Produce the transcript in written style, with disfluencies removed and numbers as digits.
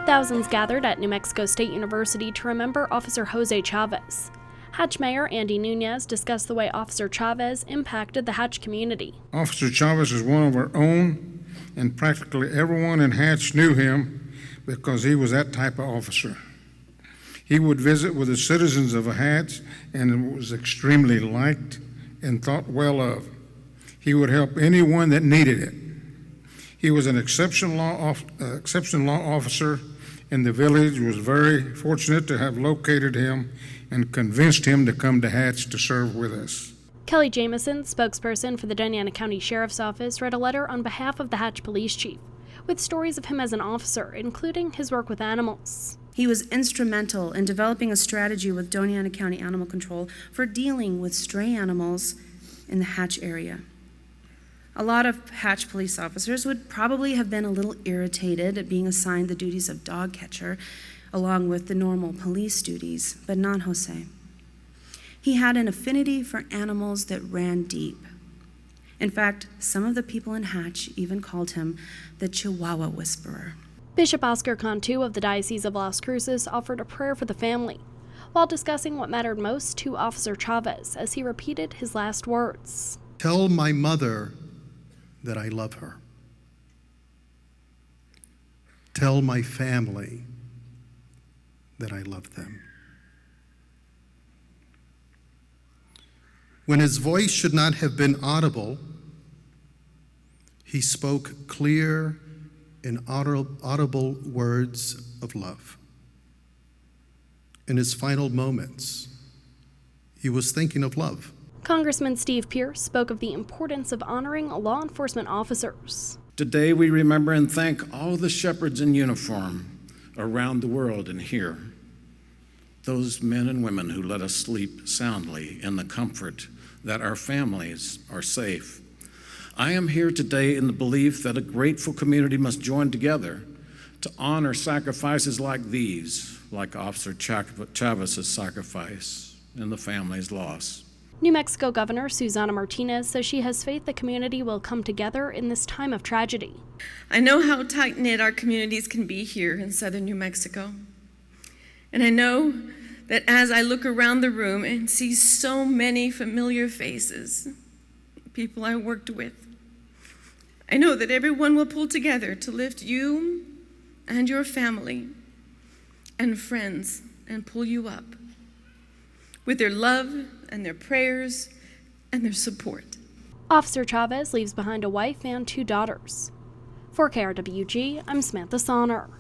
Thousands gathered at New Mexico State University to remember Officer Jose Chavez. Hatch Mayor Andy Nunez discussed the way Officer Chavez impacted the Hatch community. Officer Chavez is one of our own, and practically everyone in Hatch knew him because he was that type of officer. He would visit with the citizens of Hatch and was extremely liked and thought well of. He would help anyone that needed it. He was an exceptional law officer, and the village was very fortunate to have located him and convinced him to come to Hatch to serve with us. Kelly Jameson, spokesperson for the Dona County Sheriff's Office, read a letter on behalf of the Hatch Police Chief, with stories of him as an officer, including his work with animals. He was instrumental in developing a strategy with Dona County Animal Control for dealing with stray animals in the Hatch area. A lot of Hatch police officers would probably have been a little irritated at being assigned the duties of dog catcher along with the normal police duties, but not Jose. He had an affinity for animals that ran deep. In fact, some of the people in Hatch even called him the Chihuahua Whisperer. Bishop Oscar Cantu of the Diocese of Las Cruces offered a prayer for the family, while discussing what mattered most to Officer Chavez as he repeated his last words. Tell my mother that I love her. Tell my family that I love them. When his voice should not have been audible, he spoke clear and audible words of love. In his final moments, he was thinking of love. Congressman Steve Pierce spoke of the importance of honoring law enforcement officers. Today we remember and thank all the shepherds in uniform around the world and here. Those men and women who let us sleep soundly in the comfort that our families are safe. I am here today in the belief that a grateful community must join together to honor sacrifices like these, like Officer Chavez's sacrifice and the family's loss. New Mexico Governor Susana Martinez says she has faith the community will come together in this time of tragedy. I know how tight-knit our communities can be here in southern New Mexico. And I know that as I look around the room and see so many familiar faces, people I worked with, I know that everyone will pull together to lift you and your family and friends and pull you up with their love and their prayers and their support. Officer Chavez leaves behind a wife and 2 daughters. For KRWG, I'm Samantha Sonner.